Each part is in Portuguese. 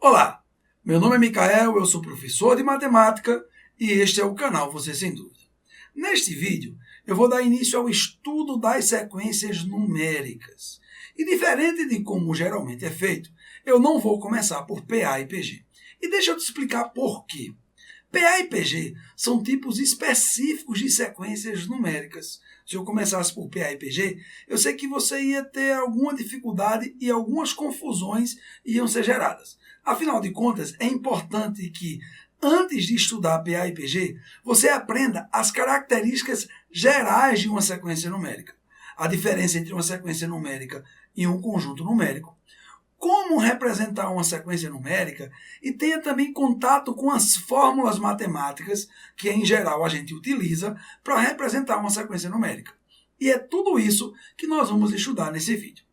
Olá, meu nome é Micael, eu sou professor de matemática e este é o canal Você Sem Dúvida. Neste vídeo, eu vou dar início ao estudo das sequências numéricas. E diferente de como geralmente é feito, eu não vou começar por PA e PG. E deixa eu te explicar por quê. PA e PG são tipos específicos de sequências numéricas. Se eu começasse por PA e PG, eu sei que você ia ter alguma dificuldade e algumas confusões iam ser geradas. Afinal de contas, é importante que, antes de estudar PA e PG, você aprenda as características gerais de uma sequência numérica. A diferença entre uma sequência numérica e um conjunto numérico. Como representar uma sequência numérica e tenha também contato com as fórmulas matemáticas que, em geral, a gente utiliza para representar uma sequência numérica. E é tudo isso que nós vamos estudar nesse vídeo.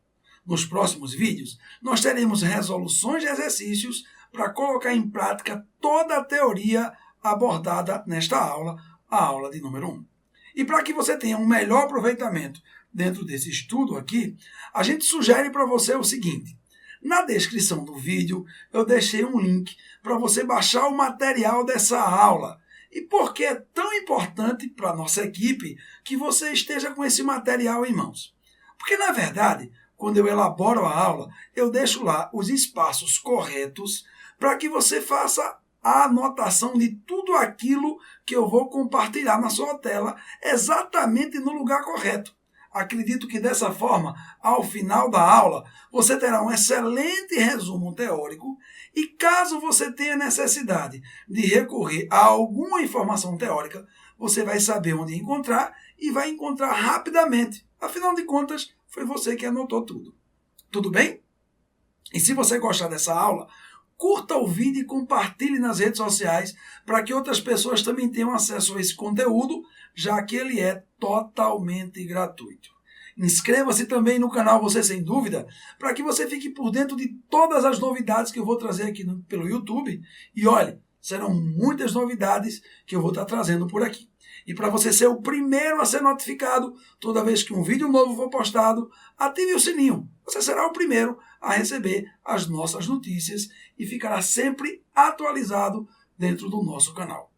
Nos próximos vídeos, nós teremos resoluções de exercícios para colocar em prática toda a teoria abordada nesta aula, a aula de número 1. E para que você tenha um melhor aproveitamento dentro desse estudo aqui, a gente sugere para você o seguinte. Na descrição do vídeo, eu deixei um link para você baixar o material dessa aula. E por que é tão importante para a nossa equipe que você esteja com esse material em mãos? Porque, na verdade, quando eu elaboro a aula, eu deixo lá os espaços corretos para que você faça a anotação de tudo aquilo que eu vou compartilhar na sua tela, exatamente no lugar correto. Acredito que dessa forma, ao final da aula, você terá um excelente resumo teórico e caso você tenha necessidade de recorrer a alguma informação teórica, você vai saber onde encontrar e vai encontrar rapidamente. Afinal de contas, foi você que anotou tudo. Tudo bem? E se você gostar dessa aula, curta o vídeo e compartilhe nas redes sociais para que outras pessoas também tenham acesso a esse conteúdo, já que ele é totalmente gratuito. Inscreva-se também no canal Você Sem Dúvida, para que você fique por dentro de todas as novidades que eu vou trazer aqui pelo YouTube. E olhe, serão muitas novidades que eu vou estar trazendo por aqui. E para você ser o primeiro a ser notificado toda vez que um vídeo novo for postado, ative o sininho. Você será o primeiro a receber as nossas notícias e ficará sempre atualizado dentro do nosso canal.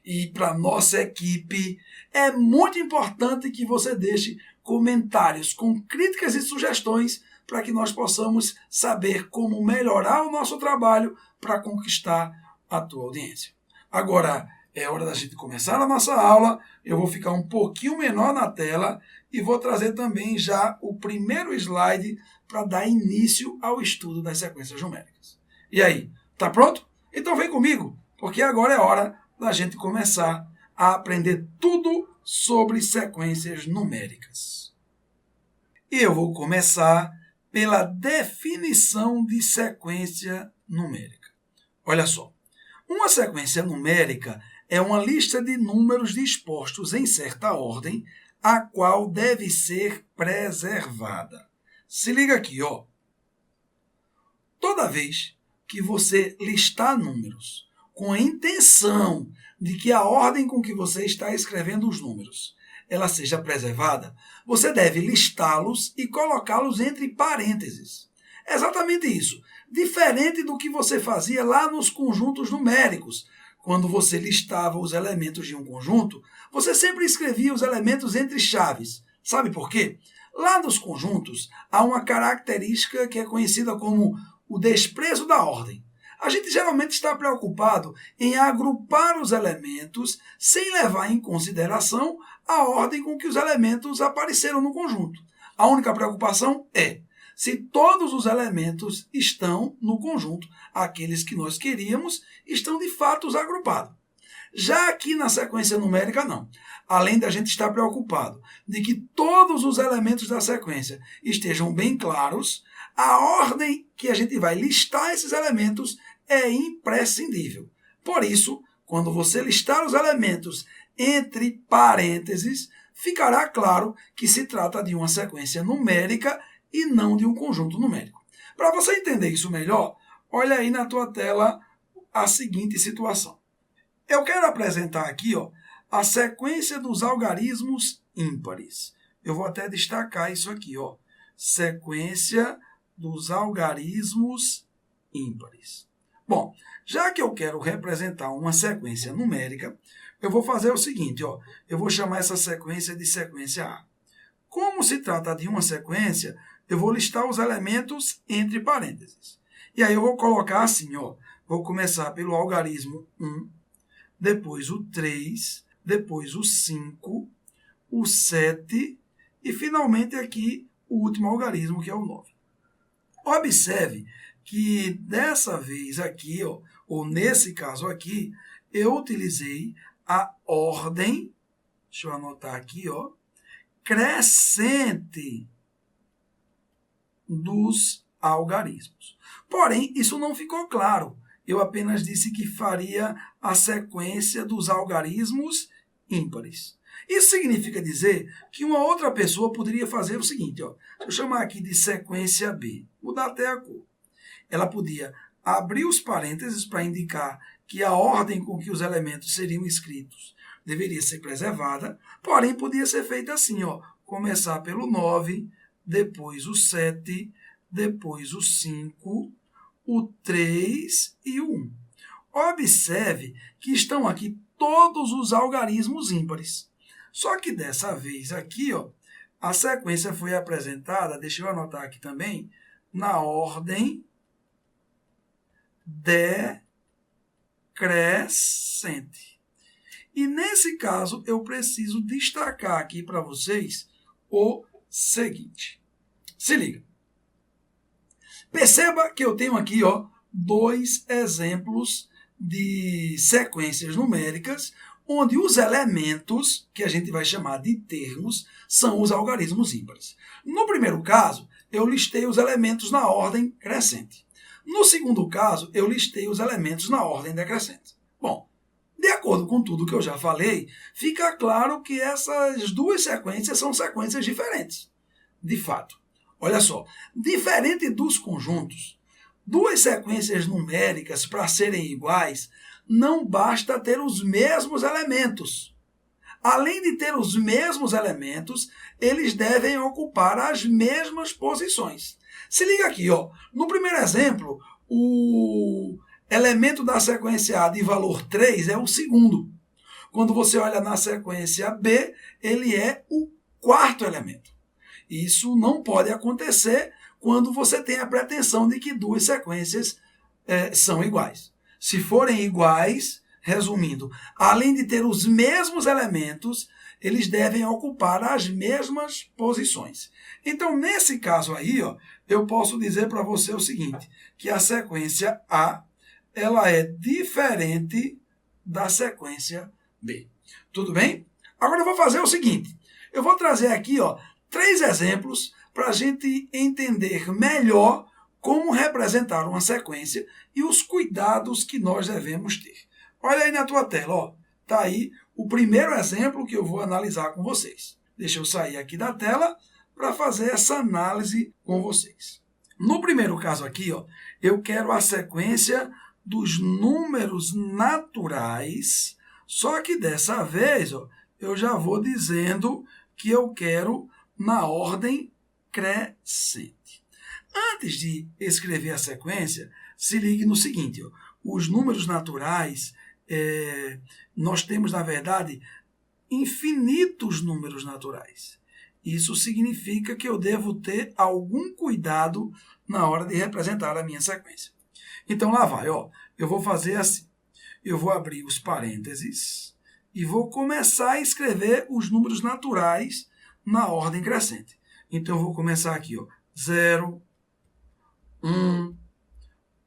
E para nossa equipe, é muito importante que você deixe comentários com críticas e sugestões para que nós possamos saber como melhorar o nosso trabalho para conquistar a tua audiência. Agora, é hora da gente começar a nossa aula. Eu vou ficar um pouquinho menor na tela e vou trazer também já o primeiro slide para dar início ao estudo das sequências numéricas. E aí, tá pronto? Então vem comigo, porque agora é hora da gente começar a aprender tudo sobre sequências numéricas. E eu vou começar pela definição de sequência numérica. Olha só, uma sequência numérica é uma lista de números dispostos em certa ordem, a qual deve ser preservada. Se liga aqui, ó. Toda vez que você listar números com a intenção de que a ordem com que você está escrevendo os números ela seja preservada, você deve listá-los e colocá-los entre parênteses. É exatamente isso. Diferente do que você fazia lá nos conjuntos numéricos. Quando você listava os elementos de um conjunto, você sempre escrevia os elementos entre chaves. Sabe por quê? Lá nos conjuntos, há uma característica que é conhecida como o desprezo da ordem. A gente geralmente está preocupado em agrupar os elementos sem levar em consideração a ordem com que os elementos apareceram no conjunto. A única preocupação é se todos os elementos estão no conjunto, aqueles que nós queríamos estão de fato agrupados. Já aqui na sequência numérica, não. Além da gente estar preocupado de que todos os elementos da sequência estejam bem claros, a ordem que a gente vai listar esses elementos é imprescindível. Por isso, quando você listar os elementos entre parênteses, ficará claro que se trata de uma sequência numérica e não de um conjunto numérico. Para você entender isso melhor, olha aí na tua tela a seguinte situação. Eu quero apresentar aqui a sequência dos algarismos ímpares. Eu vou até destacar isso aqui. Sequência dos algarismos ímpares. Bom, já que eu quero representar uma sequência numérica, eu vou fazer o seguinte, ó, eu vou chamar essa sequência de sequência A. Como se trata de uma sequência, eu vou listar os elementos entre parênteses. E aí eu vou colocar assim, ó, vou começar pelo algarismo 1, depois o 3, depois o 5, o 7 e finalmente aqui o último algarismo, que é o 9. Observe que dessa vez aqui, ó, ou nesse caso aqui, eu utilizei a ordem, deixa eu anotar aqui, ó, crescente dos algarismos. Porém, isso não ficou claro. Eu apenas disse que faria a sequência dos algarismos ímpares. Isso significa dizer que uma outra pessoa poderia fazer o seguinte, ó, deixa eu chamar aqui de sequência B, mudar até a cor. Ela podia abrir os parênteses para indicar que a ordem com que os elementos seriam escritos deveria ser preservada, porém podia ser feita assim, ó, começar pelo 9, depois o 7, depois o 5, o 3 e o 1. Observe que estão aqui todos os algarismos ímpares. Só que dessa vez aqui, ó, a sequência foi apresentada, deixa eu anotar aqui também, na ordem decrescente. E nesse caso, eu preciso destacar aqui para vocês o seguinte. Se liga. Perceba que eu tenho aqui, ó, dois exemplos de sequências numéricas onde os elementos, que a gente vai chamar de termos, são os algarismos ímpares. No primeiro caso, eu listei os elementos na ordem crescente. No segundo caso, eu listei os elementos na ordem decrescente. Bom, de acordo com tudo que eu já falei, fica claro que essas duas sequências são sequências diferentes. De fato, olha só, diferente dos conjuntos, duas sequências numéricas, para serem iguais, não basta ter os mesmos elementos. Além de ter os mesmos elementos, eles devem ocupar as mesmas posições. Se liga aqui, ó. No primeiro exemplo, o elemento da sequência A de valor 3 é o segundo. Quando você olha na sequência B, ele é o quarto elemento. Isso não pode acontecer quando você tem a pretensão de que duas sequências são iguais. Se forem iguais, resumindo, além de ter os mesmos elementos, eles devem ocupar as mesmas posições. Então, nesse caso aí, ó, eu posso dizer para você o seguinte, que a sequência A ela é diferente da sequência B. Tudo bem? Agora eu vou fazer o seguinte, eu vou trazer aqui, ó, 3 exemplos para a gente entender melhor como representar uma sequência e os cuidados que nós devemos ter. Olha aí na tua tela, ó, tá aí o primeiro exemplo que eu vou analisar com vocês. Deixa eu sair aqui da tela para fazer essa análise com vocês. No primeiro caso aqui, ó, eu quero a sequência dos números naturais, só que dessa vez, ó, eu já vou dizendo que eu quero na ordem crescente. Antes de escrever a sequência, se ligue no seguinte, ó, os números naturais, nós temos, na verdade, infinitos números naturais. Isso significa que eu devo ter algum cuidado na hora de representar a minha sequência. Então, lá vai, ó, eu vou fazer assim. Eu vou abrir os parênteses e vou começar a escrever os números naturais na ordem crescente. Então, eu vou começar aqui, ó, 0, 1,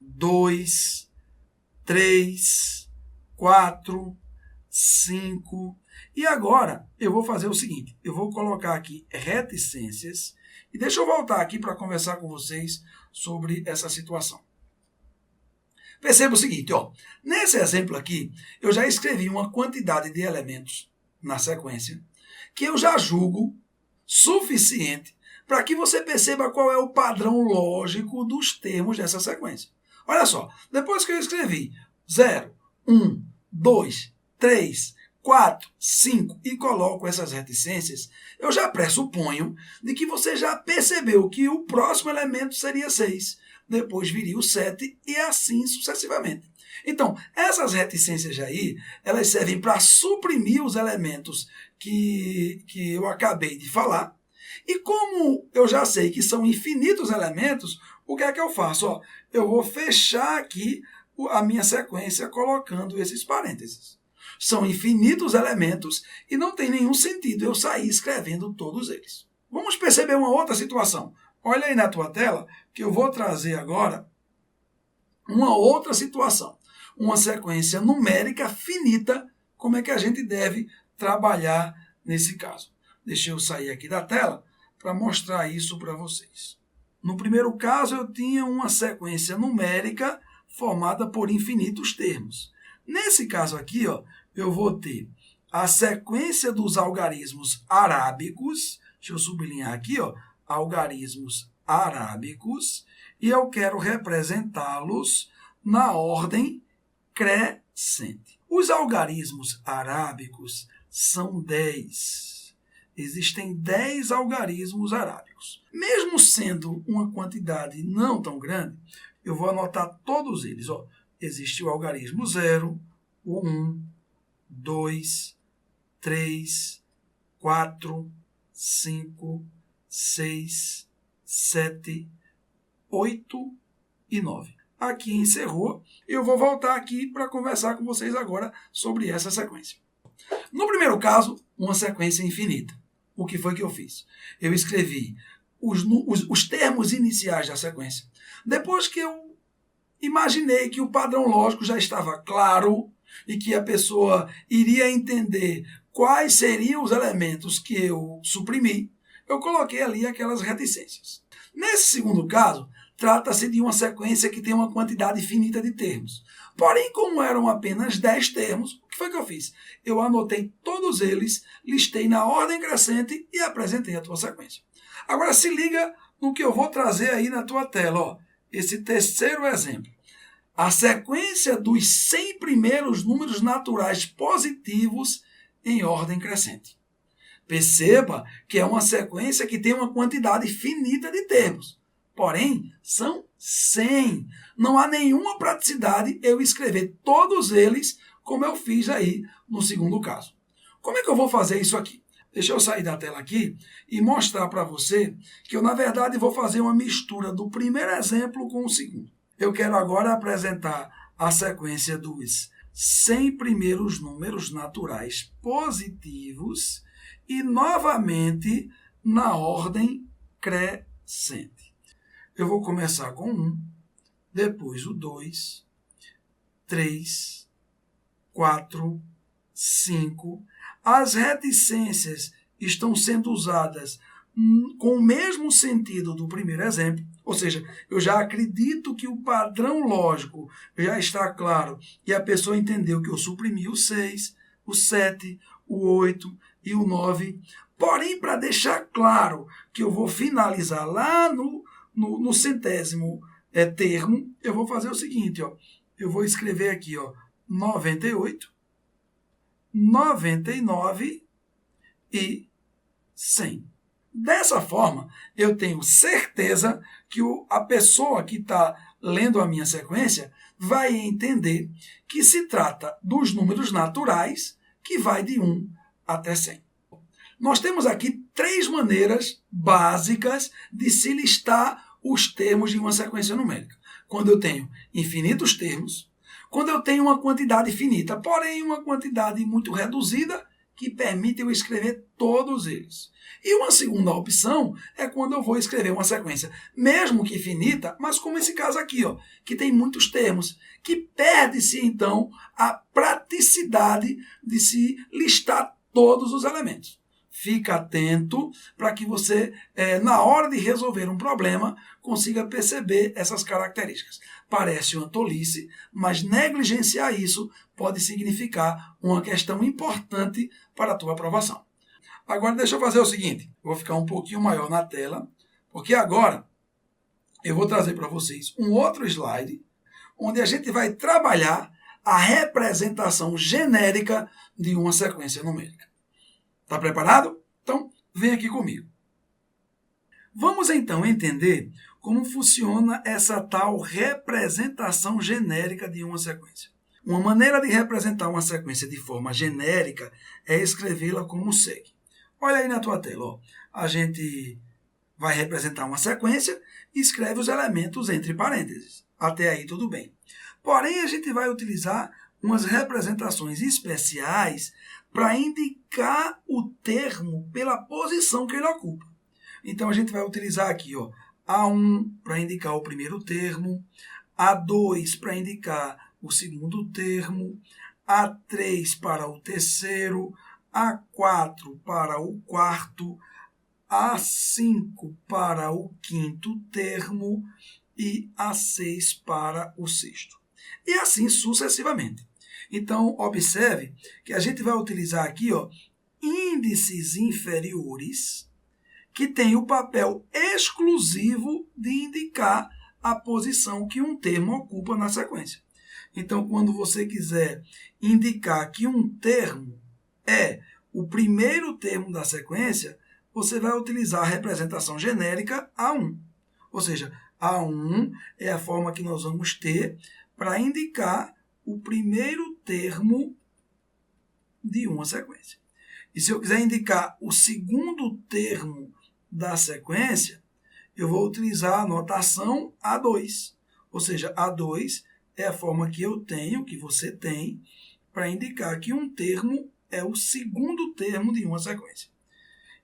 2, 3, 4, 5. E agora, eu vou fazer o seguinte, eu vou colocar aqui reticências e deixa eu voltar aqui para conversar com vocês sobre essa situação. Perceba o seguinte, ó, nesse exemplo aqui, eu já escrevi uma quantidade de elementos na sequência que eu já julgo suficiente para que você perceba qual é o padrão lógico dos termos dessa sequência. Olha só, depois que eu escrevi 0, 1, 2, 3, 4, 5 e coloco essas reticências, eu já pressuponho de que você já percebeu que o próximo elemento seria 6. depois viria o 7 e assim sucessivamente. Então, essas reticências aí, elas servem para suprimir os elementos que eu acabei de falar. E como eu já sei que são infinitos elementos, o que é que eu faço? Ó, eu vou fechar aqui a minha sequência colocando esses parênteses. São infinitos elementos e não tem nenhum sentido eu sair escrevendo todos eles. Vamos perceber uma outra situação. Olha aí na tua tela que eu vou trazer agora uma outra situação. Uma sequência numérica finita, como é que a gente deve trabalhar nesse caso. Deixa eu sair aqui da tela para mostrar isso para vocês. No primeiro caso, eu tinha uma sequência numérica formada por infinitos termos. Nesse caso aqui, ó, eu vou ter a sequência dos algarismos arábicos, deixa eu sublinhar aqui, ó, algarismos arábicos, e eu quero representá-los na ordem crescente. Os algarismos arábicos são 10. Existem 10 algarismos arábicos. Mesmo sendo uma quantidade não tão grande, eu vou anotar todos eles. Ó. Existe o algarismo 0, o 1, 2, 3, 4, 5, 6, 7, 8 e 9. Aqui encerrou. Eu vou voltar aqui para conversar com vocês agora sobre essa sequência. No primeiro caso, uma sequência infinita. O que foi que eu fiz? Eu escrevi os termos iniciais da sequência. Depois que eu imaginei que o padrão lógico já estava claro e que a pessoa iria entender quais seriam os elementos que eu suprimi, eu coloquei ali aquelas reticências. Nesse segundo caso, trata-se de uma sequência que tem uma quantidade finita de termos. Porém, como eram apenas 10 termos, o que foi que eu fiz? Eu anotei todos eles, listei na ordem crescente e apresentei a tua sequência. Agora se liga no que eu vou trazer aí na tua tela, ó, esse terceiro exemplo. A sequência dos 100 primeiros números naturais positivos em ordem crescente. Perceba que é uma sequência que tem uma quantidade finita de termos. Porém, são 100. Não há nenhuma praticidade eu escrever todos eles como eu fiz aí no segundo caso. Como é que eu vou fazer isso aqui? Deixa eu sair da tela aqui e mostrar para você que eu, na verdade, vou fazer uma mistura do primeiro exemplo com o segundo. Eu quero agora apresentar a sequência dos 100 primeiros números naturais positivos e, novamente, na ordem crescente. Eu vou começar com 1, depois o 2, 3, 4, 5. As reticências estão sendo usadas com o mesmo sentido do primeiro exemplo, ou seja, eu já acredito que o padrão lógico já está claro e a pessoa entendeu que eu suprimi o 6, o 7, o 8 e o 9. Porém, para deixar claro que eu vou finalizar lá no centésimo termo, eu vou fazer o seguinte, ó, eu vou escrever aqui, ó, 98, 99 e 100. Dessa forma, eu tenho certeza que a pessoa que está lendo a minha sequência vai entender que se trata dos números naturais, que vai de 1 até 100. Nós temos aqui 3 maneiras básicas de se listar os termos de uma sequência numérica. Quando eu tenho infinitos termos, quando eu tenho uma quantidade finita, porém uma quantidade muito reduzida, que permite eu escrever todos eles. E uma segunda opção é quando eu vou escrever uma sequência, mesmo que finita, mas como esse caso aqui, ó, que tem muitos termos, que perde-se então a praticidade de se listar todos os elementos. Fica atento para que você, na hora de resolver um problema, consiga perceber essas características. Parece uma tolice, mas negligenciar isso pode significar uma questão importante para a tua aprovação. Agora deixa eu fazer o seguinte, eu vou ficar um pouquinho maior na tela, porque agora eu vou trazer para vocês um outro slide, onde a gente vai trabalhar a representação genérica de uma sequência numérica. Está preparado? Então, vem aqui comigo. Vamos então entender como funciona essa tal representação genérica de uma sequência. Uma maneira de representar uma sequência de forma genérica é escrevê-la como segue. Olha aí na tua tela, ó. A gente vai representar uma sequência e escreve os elementos entre parênteses. Até aí tudo bem. Porém, a gente vai utilizar umas representações especiais para indicar o termo pela posição que ele ocupa. Então, a gente vai utilizar aqui, ó, A1 para indicar o primeiro termo, A2 para indicar o segundo termo, A3 para o terceiro, A4 para o quarto, A5 para o quinto termo e A6 para o sexto. E assim sucessivamente. Então, observe que a gente vai utilizar aqui, ó, índices inferiores que têm o papel exclusivo de indicar a posição que um termo ocupa na sequência. Então, quando você quiser indicar que um termo é o primeiro termo da sequência, você vai utilizar a representação genérica A1. Ou seja, A1 é a forma que nós vamos ter para indicar o primeiro termo de uma sequência. E se eu quiser indicar o segundo termo da sequência, eu vou utilizar a notação A2. Ou seja, A2 é a forma que eu tenho, que você tem, para indicar que um termo é o segundo termo de uma sequência.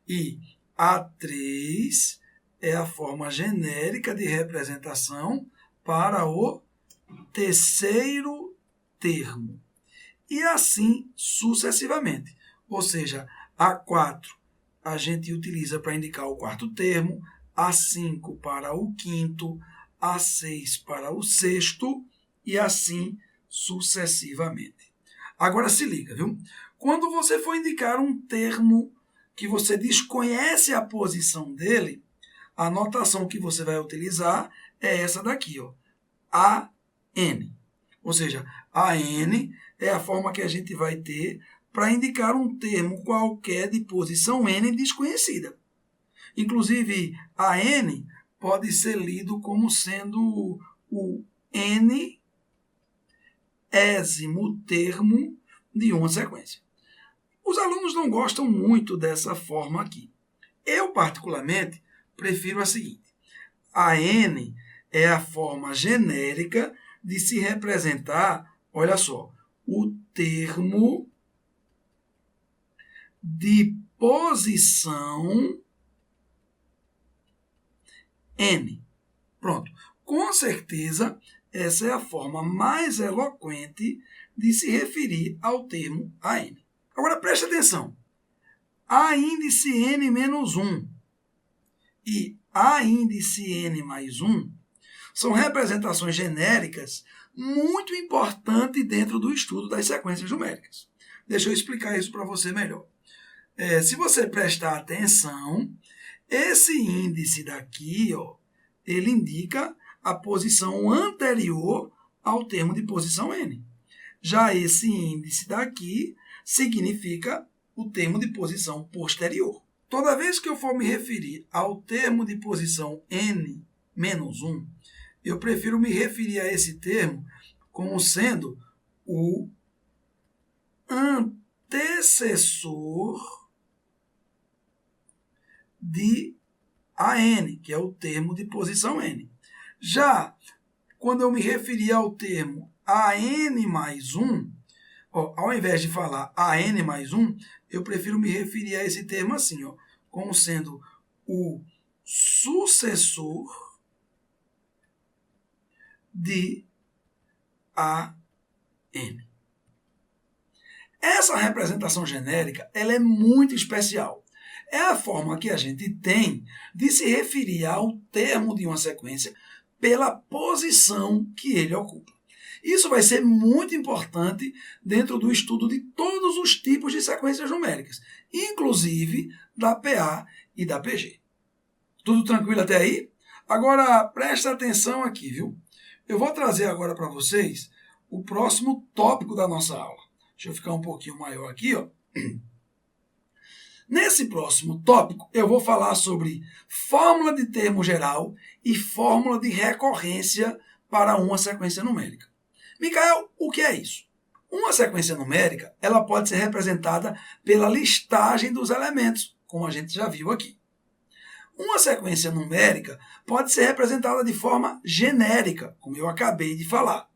E A3 é a forma genérica de representação para o terceiro termo. E assim sucessivamente. Ou seja, A4 a gente utiliza para indicar o quarto termo, A5 para o quinto, A6 para o sexto e assim sucessivamente. Agora se liga, viu? Quando você for indicar um termo que você desconhece a posição dele, a notação que você vai utilizar é essa daqui, ó, AN. Ou seja, AN é a forma que a gente vai ter para indicar um termo qualquer de posição N desconhecida. Inclusive, AN pode ser lido como sendo o N-ésimo termo de uma sequência. Os alunos não gostam muito dessa forma aqui. Eu, particularmente, prefiro a seguinte. A N é a forma genérica de se representar, olha só, o termo de posição N. Pronto. Com certeza, essa é a forma mais eloquente de se referir ao termo AN. Agora, preste atenção. A índice N menos 1 e A índice N mais 1 são representações genéricas muito importantes dentro do estudo das sequências numéricas. Deixa eu explicar isso para você melhor. Se você prestar atenção, esse índice daqui, ó, ele indica a posição anterior ao termo de posição N. Já esse índice daqui significa o termo de posição posterior. Toda vez que eu for me referir ao termo de posição N menos 1, eu prefiro me referir a esse termo como sendo o antecessor de AN, que é o termo de posição N. Já quando eu me referir ao termo AN mais 1, ó, ao invés de falar AN mais 1, eu prefiro me referir a esse termo assim, ó, como sendo o sucessor de AN. Essa representação genérica ela é muito especial. É a forma que a gente tem de se referir ao termo de uma sequência pela posição que ele ocupa. Isso vai ser muito importante dentro do estudo de todos os tipos de sequências numéricas, inclusive da PA e da PG. Tudo tranquilo até aí? Agora, presta atenção aqui, viu? Eu vou trazer agora para vocês o próximo tópico da nossa aula. Deixa eu ficar um pouquinho maior aqui, ó. Nesse próximo tópico, eu vou falar sobre fórmula de termo geral e fórmula de recorrência para uma sequência numérica. Micael, o que é isso? Uma sequência numérica, ela pode ser representada pela listagem dos elementos, como a gente já viu aqui. Uma sequência numérica pode ser representada de forma genérica, como eu acabei de falar.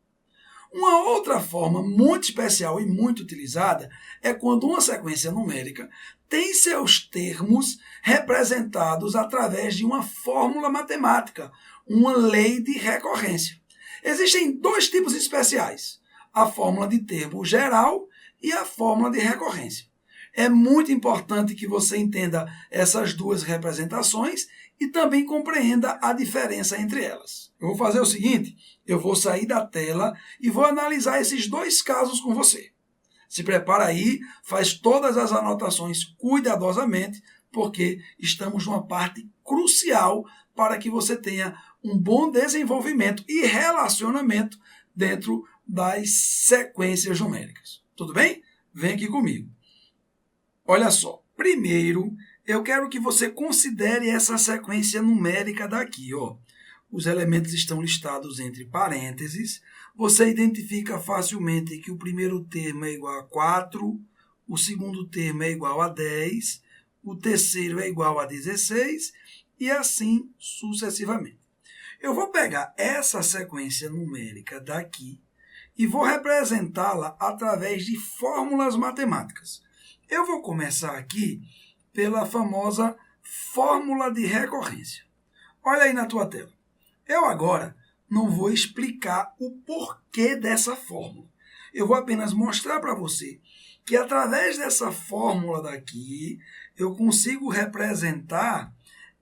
Uma outra forma muito especial e muito utilizada é quando uma sequência numérica tem seus termos representados através de uma fórmula matemática, uma lei de recorrência. Existem dois tipos especiais, a fórmula de termo geral e a fórmula de recorrência. É muito importante que você entenda essas duas representações e também compreenda a diferença entre elas. Eu vou fazer o seguinte, eu vou sair da tela e vou analisar esses dois casos com você. Se prepara aí, faz todas as anotações cuidadosamente, porque estamos numa parte crucial para que você tenha um bom desenvolvimento e relacionamento dentro das sequências numéricas. Tudo bem? Vem aqui comigo. Olha só, primeiro eu quero que você considere essa sequência numérica daqui, ó. Os elementos estão listados entre parênteses. Você identifica facilmente que o primeiro termo é igual a 4, o segundo termo é igual a 10, o terceiro é igual a 16 e assim sucessivamente. Eu vou pegar essa sequência numérica daqui e vou representá-la através de fórmulas matemáticas. Eu vou começar aqui pela famosa fórmula de recorrência. Olha aí na tua tela. Eu agora não vou explicar o porquê dessa fórmula. Eu vou apenas mostrar para você que através dessa fórmula daqui, eu consigo representar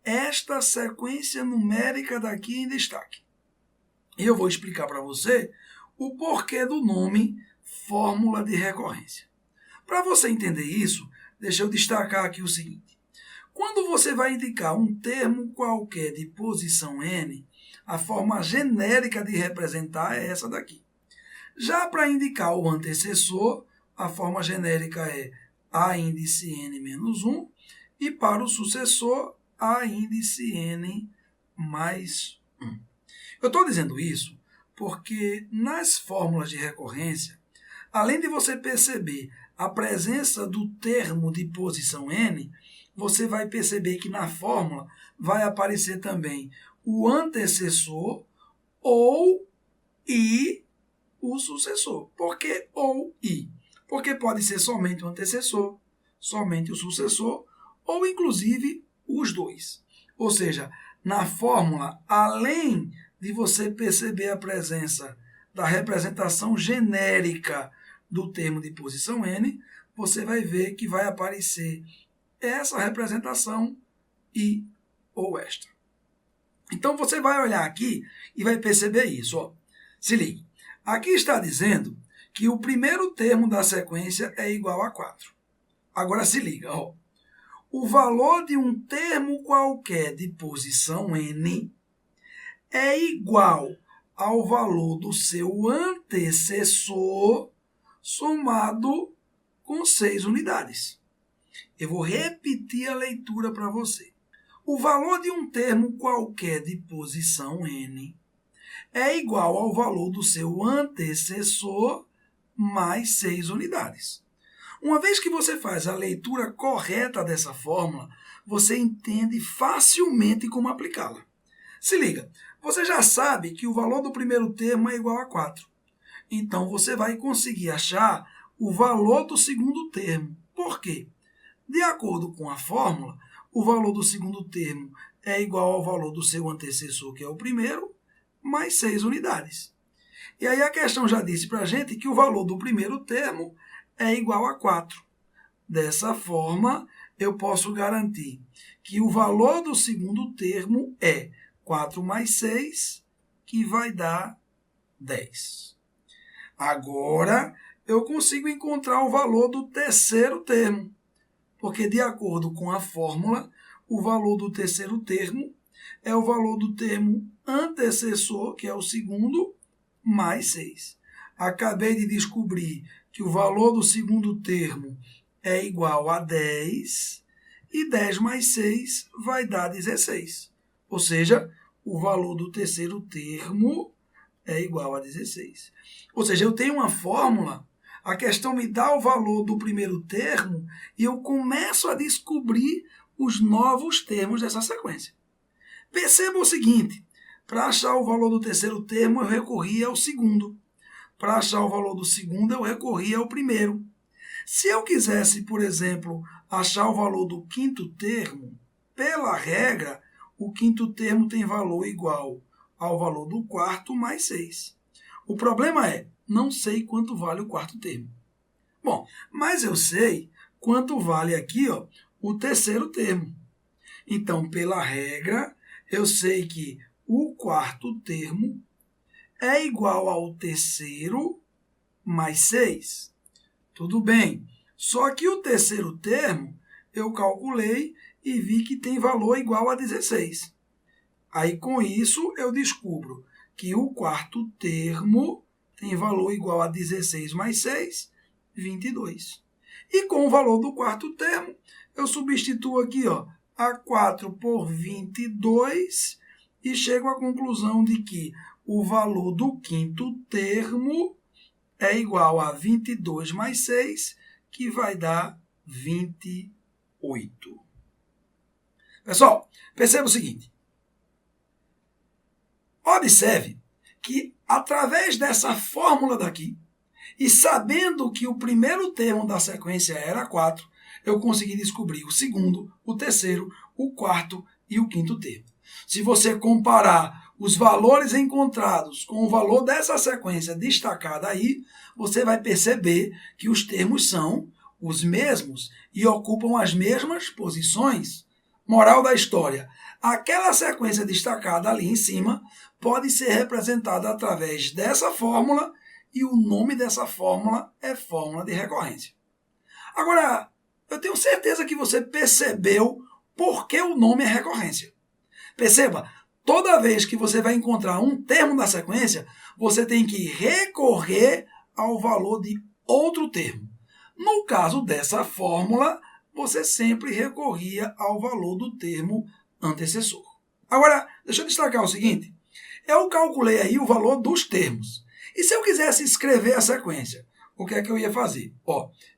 esta sequência numérica daqui em destaque. E eu vou explicar para você o porquê do nome fórmula de recorrência. Para você entender isso, deixa eu destacar aqui o seguinte. Quando você vai indicar um termo qualquer de posição n, a forma genérica de representar é essa daqui. Já para indicar o antecessor, a forma genérica é A índice n menos 1, e para o sucessor, A índice n mais 1. Eu estou dizendo isso porque nas fórmulas de recorrência, além de você perceber a presença do termo de posição n, você vai perceber que na fórmula vai aparecer também o antecessor ou e o sucessor. Por que ou e? Porque pode ser somente o antecessor, somente o sucessor, ou inclusive os dois. Ou seja, na fórmula, além de você perceber a presença da representação genérica do termo de posição n, você vai ver que vai aparecer essa representação e ou esta. Então, você vai olhar aqui e vai perceber isso. Ó. Se ligue. Aqui está dizendo que o primeiro termo da sequência é igual a 4. Agora, se liga. Ó. O valor de um termo qualquer de posição n é igual ao valor do seu antecessor somado com 6 unidades. Eu vou repetir a leitura para você. O valor de um termo qualquer de posição n é igual ao valor do seu antecessor mais 6 unidades. Uma vez que você faz a leitura correta dessa fórmula, você entende facilmente como aplicá-la. Se liga, você já sabe que o valor do primeiro termo é igual a 4. Então, você vai conseguir achar o valor do segundo termo. Por quê? De acordo com a fórmula, o valor do segundo termo é igual ao valor do seu antecessor, que é o primeiro, mais 6 unidades. E aí a questão já disse para a gente que o valor do primeiro termo é igual a 4. Dessa forma, eu posso garantir que o valor do segundo termo é 4 mais 6, que vai dar 10. Agora, eu consigo encontrar o valor do terceiro termo, porque de acordo com a fórmula, o valor do terceiro termo é o valor do termo antecessor, que é o segundo, mais 6. Acabei de descobrir que o valor do segundo termo é igual a 10, e 10 mais 6 vai dar 16. Ou seja, o valor do terceiro termo é igual a 16. Ou seja, eu tenho uma fórmula, a questão me dá o valor do primeiro termo e eu começo a descobrir os novos termos dessa sequência. Perceba o seguinte, para achar o valor do terceiro termo eu recorri ao segundo. Para achar o valor do segundo eu recorri ao primeiro. Se eu quisesse, por exemplo, achar o valor do quinto termo, pela regra, o quinto termo tem valor igual ao valor do quarto mais 6. O problema é, não sei quanto vale o quarto termo. Bom, mas eu sei quanto vale aqui o terceiro termo. Então, pela regra, eu sei que o quarto termo é igual ao terceiro mais 6. Tudo bem, só que o terceiro termo eu calculei e vi que tem valor igual a 16. Aí, com isso, eu descubro que o quarto termo tem valor igual a 16 mais 6, 22. E com o valor do quarto termo, eu substituo aqui a 4 por 22 e chego à conclusão de que o valor do quinto termo é igual a 22 mais 6, que vai dar 28. Pessoal, perceba o seguinte. Observe que, através dessa fórmula daqui, e sabendo que o primeiro termo da sequência era 4, eu consegui descobrir o segundo, o terceiro, o quarto e o quinto termo. Se você comparar os valores encontrados com o valor dessa sequência destacada aí, você vai perceber que os termos são os mesmos e ocupam as mesmas posições. Moral da história, aquela sequência destacada ali em cima pode ser representada através dessa fórmula e o nome dessa fórmula é fórmula de recorrência. Agora, eu tenho certeza que você percebeu por que o nome é recorrência. Perceba, toda vez que você vai encontrar um termo da sequência, você tem que recorrer ao valor de outro termo. No caso dessa fórmula, você sempre recorria ao valor do termo antecessor. Agora, deixa eu destacar o seguinte. Eu calculei aí o valor dos termos. E se eu quisesse escrever a sequência, o que é que eu ia fazer?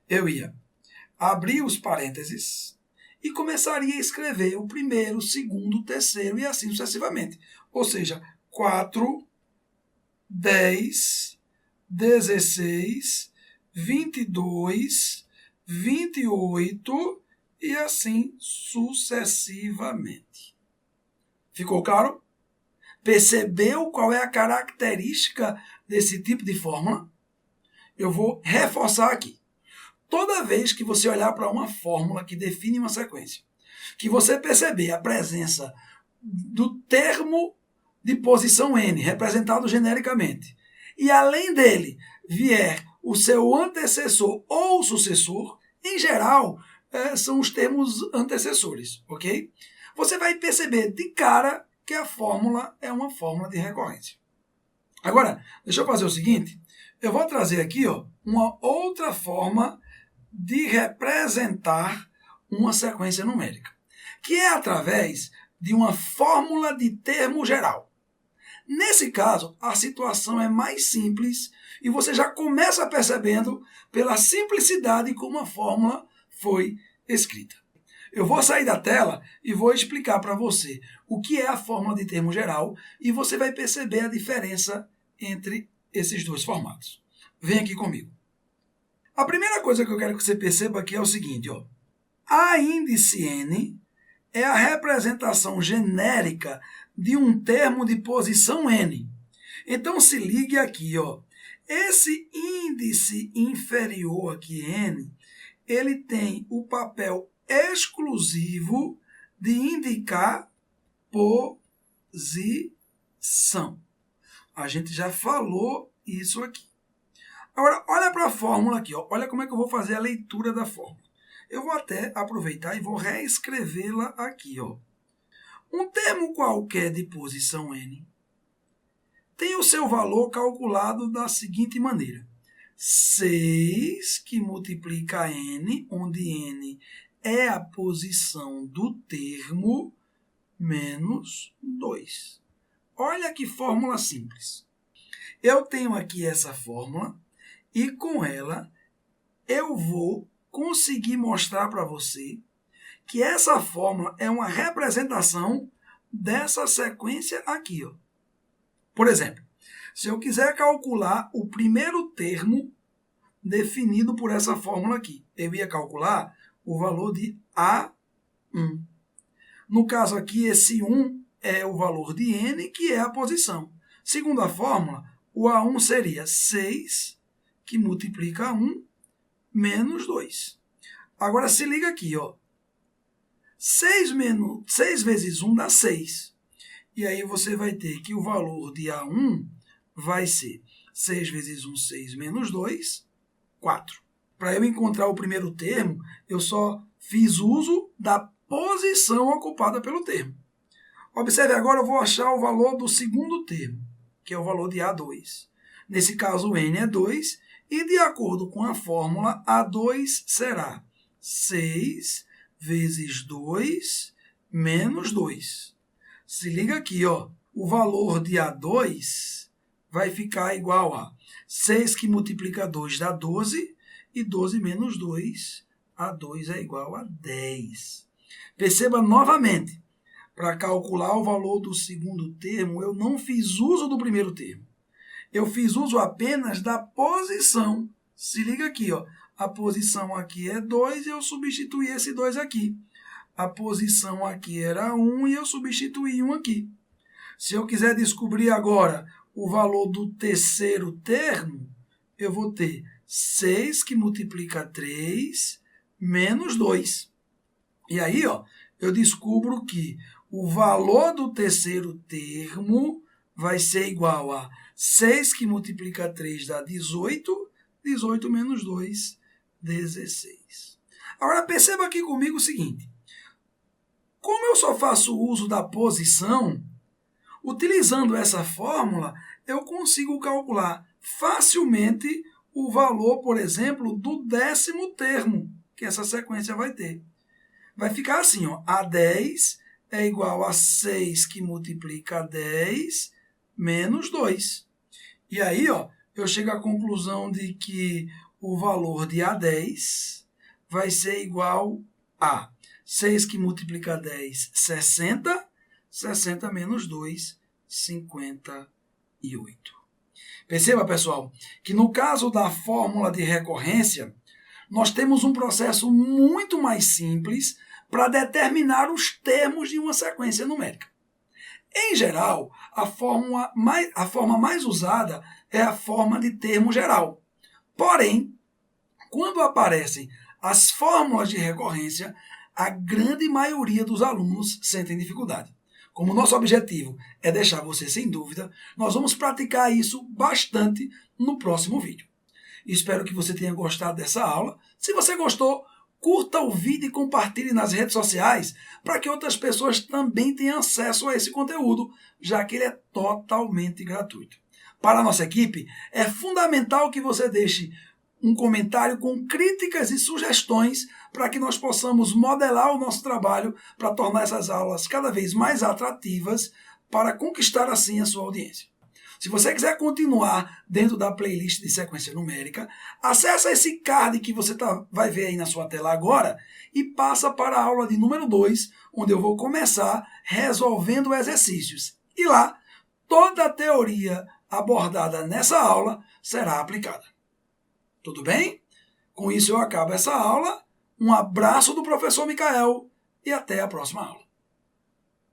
Eu ia abrir os parênteses e começaria a escrever o primeiro, o segundo, o terceiro e assim sucessivamente. Ou seja, 4, 10, 16, 22, 28 e assim sucessivamente. Ficou claro? Percebeu qual é a característica desse tipo de fórmula? Eu vou reforçar aqui. Toda vez que você olhar para uma fórmula que define uma sequência, que você perceber a presença do termo de posição n, representado genericamente, e além dele vier o seu antecessor ou sucessor, em geral, são os termos antecessores, ok? Você vai perceber de cara que a fórmula é uma fórmula de recorrência. Agora, deixa eu fazer o seguinte, eu vou trazer aqui uma outra forma de representar uma sequência numérica, que é através de uma fórmula de termo geral. Nesse caso, a situação é mais simples e você já começa percebendo pela simplicidade como a fórmula foi escrita. Eu vou sair da tela e vou explicar para você o que é a fórmula de termo geral e você vai perceber a diferença entre esses dois formatos. Vem aqui comigo. A primeira coisa que eu quero que você perceba aqui é o seguinte, a índice n é a representação genérica de um termo de posição n. Então se ligue aqui, esse índice inferior aqui, n, ele tem o papel exclusivo de indicar posição. A gente já falou isso aqui. Agora, olha para a fórmula aqui, olha como é que eu vou fazer a leitura da fórmula. Eu vou até aproveitar e vou reescrevê-la aqui. Um termo qualquer de posição n tem o seu valor calculado da seguinte maneira. 6 que multiplica n, onde n é a posição do termo menos 2. Olha que fórmula simples. Eu tenho aqui essa fórmula e com ela eu vou conseguir mostrar para você que essa fórmula é uma representação dessa sequência aqui. Ó. Por exemplo, se eu quiser calcular o primeiro termo definido por essa fórmula aqui, eu ia calcular o valor de A1. No caso aqui, esse 1 é o valor de n, que é a posição. Segundo a fórmula, o A1 seria 6, que multiplica 1, menos 2. Agora, se liga aqui, ó. 6 vezes 1 dá 6. E aí você vai ter que o valor de A1 vai ser 6 vezes 1, 6, menos 2, 4. Para eu encontrar o primeiro termo, eu só fiz uso da posição ocupada pelo termo. Observe agora, eu vou achar o valor do segundo termo, que é o valor de A2. Nesse caso, o n é 2, e de acordo com a fórmula, A2 será 6 vezes 2 menos 2. Se liga aqui, ó, o valor de A2 vai ficar igual a 6 que multiplica 2 dá 12, e 12 menos 2, A2 é igual a 10. Perceba novamente, para calcular o valor do segundo termo, eu não fiz uso do primeiro termo. Eu fiz uso apenas da posição. Se liga aqui, ó. A posição aqui é 2 e eu substituí esse 2 aqui. A posição aqui era 1 e eu substituí 1 aqui. Se eu quiser descobrir agora o valor do terceiro termo, eu vou ter 6 que multiplica 3 menos 2. E aí, ó, eu descubro que o valor do terceiro termo vai ser igual a 6 que multiplica 3 dá 18, 18 menos 2, 16. Agora, perceba aqui comigo o seguinte. Como eu só faço uso da posição, utilizando essa fórmula, eu consigo calcular facilmente o valor, por exemplo, do décimo termo que essa sequência vai ter. Vai ficar assim, ó, A10 é igual a 6 que multiplica 10 menos 2. E aí, ó, eu chego à conclusão de que o valor de A10 vai ser igual a 6 que multiplica 10, 60, 60 menos 2, 58. Perceba, pessoal, que no caso da fórmula de recorrência, nós temos um processo muito mais simples para determinar os termos de uma sequência numérica. Em geral, a forma mais usada é a forma de termo geral. Porém, quando aparecem as fórmulas de recorrência, a grande maioria dos alunos sentem dificuldade. Como o nosso objetivo é deixar você sem dúvida, nós vamos praticar isso bastante no próximo vídeo. Espero que você tenha gostado dessa aula. Se você gostou, curta o vídeo e compartilhe nas redes sociais para que outras pessoas também tenham acesso a esse conteúdo, já que ele é totalmente gratuito. Para a nossa equipe, é fundamental que você deixe um comentário com críticas e sugestões para que nós possamos modelar o nosso trabalho para tornar essas aulas cada vez mais atrativas para conquistar assim a sua audiência. Se você quiser continuar dentro da playlist de sequência numérica, acessa esse card que você vai ver aí na sua tela agora e passa para a aula de número 2, onde eu vou começar resolvendo exercícios. E lá, toda a teoria abordada nessa aula será aplicada. Tudo bem? Com isso eu acabo essa aula. Um abraço do professor Micael e até a próxima aula.